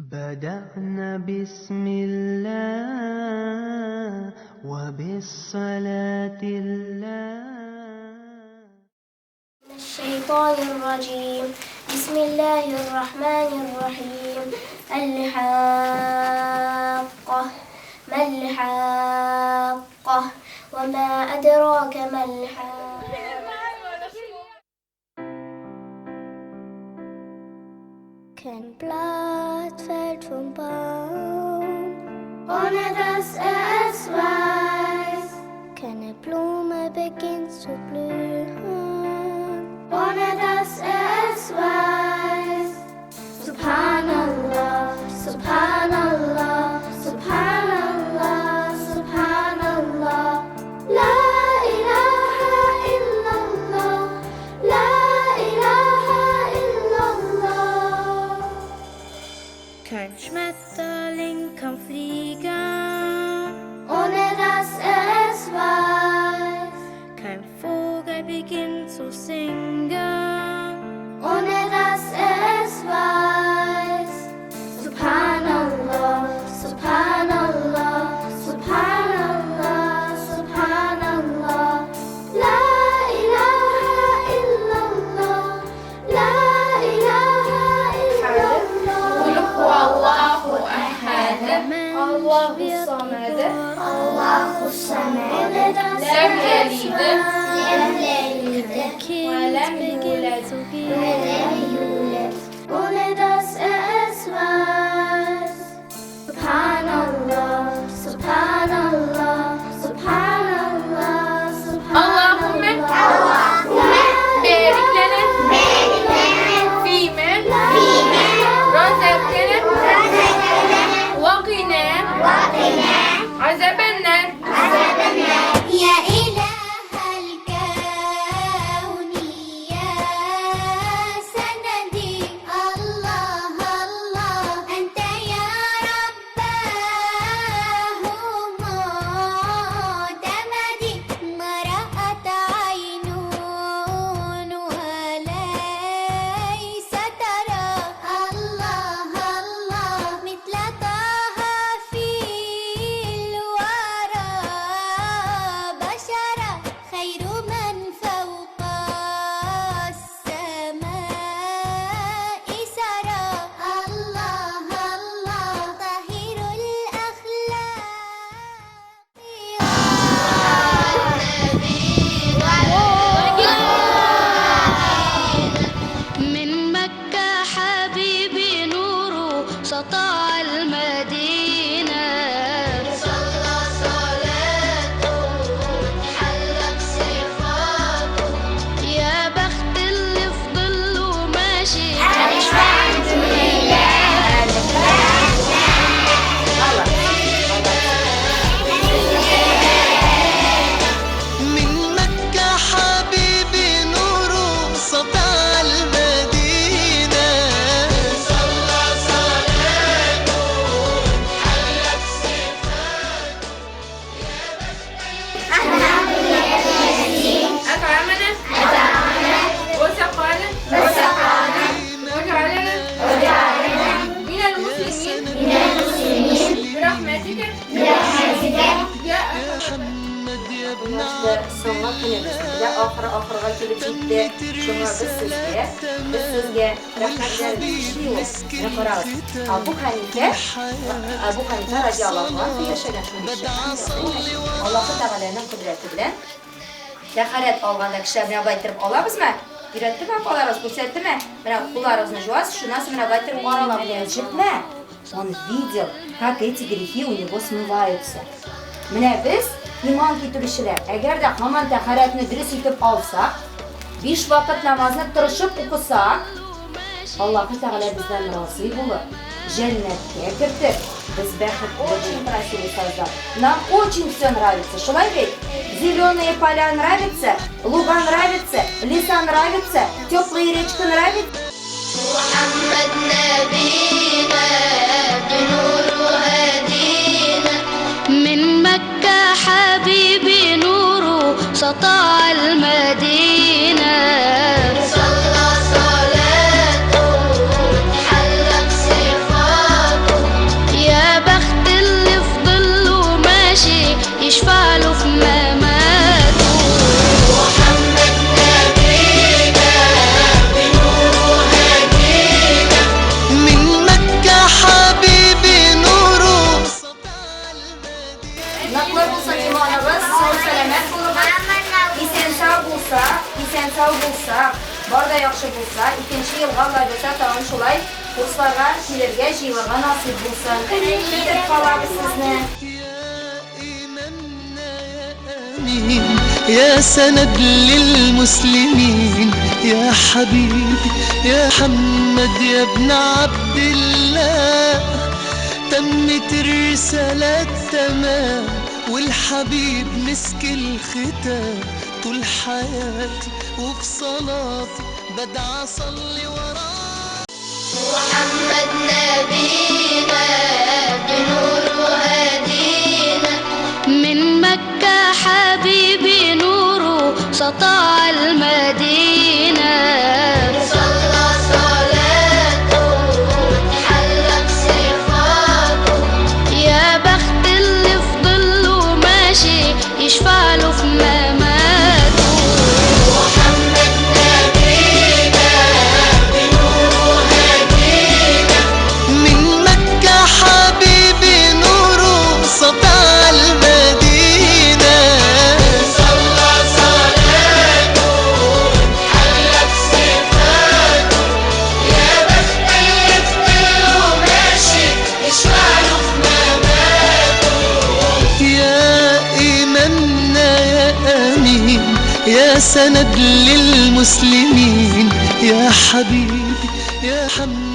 بدأنا بسم الله وبالصلاة الله. الشيطان الرجيم. بسم الله الرحمن الرحيم. الحاقة ما الحاقة وما أدراك ما الحاقة. Kein Blatt fällt vom Baum, ohne dass es weiß. Keine Blume beginnt zu blühen, ohne dass es weiß. Subhanallah, Subhanallah, Subhanallah, Subhanallah. La ilaha illallah, La ilaha illallah. Kein Schmetterling kann fliegen, ohne dass es weiß. Kein Vogel beginnt zu singen, ohne dass es weiß. Subhanallah, Subhanallah, Subhanallah, Subhanallah. La ilaha illallah, La ilaha illallah. قل هو الله أحد الله الصمد الله الصمد لم يلد ولم يولد يولد ohne dass es weiß. Subhanallah, Subhanallah, Subhanallah, اللهم بارك لنا فيما رزقتنا وقنا عذاب النار. يا إله الكون يا سندي الله الله أنت يا ربهم معتمدي ما رأت عين وليس ترى الله الله مثل طه في الورى بشرا خير من فوق السماء سرى الله الله طاهر الأخلاق. من مكة حبيبي نوره سطع المدينة صلى صلاته حلت صفاته يا بخت اللي في ظله ماشي من مكة حبيبي نوره سطع المدينة صلى صلاته حلت صفاته. أطعمنا وسقانا وجعلنا من المسلمين برحمتك يا محمد يا ابن Songa kıymetinde ahıra gelip gitti. Şuna biz sizge rahmet veririz. Ne koyarız? Abu Hanife radiyallahu anh yaşayan şu işi. Allah-u Teala'nın kudreti bilen Dəxarət alğanda kişilərə qaytırıb alabız mı? Öyrətdi mi? Apalarız, göstərdi mi? Mənə qullarınızı жуас, şunası mənə qaytırıb aralamlayacaq mı? Он видел, как эти грехи у него смываются. Mənə biz iman getirişlər, əgər də haman təxarətini dürüst etib alsaq, 5 vaxt namazını tırışıb oxusaq, Allah-u Teala bizdən razı olur. Cənnətə girdik. Biz bəxət очень просили создать. Нам очень все нравится. Шулай ведь? Зеленые поля нравятся, луга нравятся, леса нравятся, теплые речки нравятся. محمد نبينا بنور هدينا من مكة حبيبي نوره سطع المدينة صلى صلاته حلت صفاته sağ bulsa, barda yaxşı bulsa, ikinci yılğa layihələr tamam şulay kurslarga kilerge jiylarga nasip bulsa. Bitirip kalalım sizni. يا سند للمسلمين يا حبيبي يا محمد يا ابن عبد الله تمت الرسالة تمام والحبيب مسك الختام طول حياتي وفي صلاتي بدعى أصلي وراه محمد نبينا بنور هدينا من مكة حبيبي نوره سطع المدينة صلى صلاته حلى بصفاته يا بخت اللي في ظله ماشي يشفع له في مماته محمد نبينا بنور هدينا من مكة حبيبي نوره سطع المدينة صلى صلاته حلى بصفاته يا بخت اللي في ظله ماشي يشفع له في مماته يا إمامنا يا أمين يا سند للمسلمين يا حبيبي يا محمد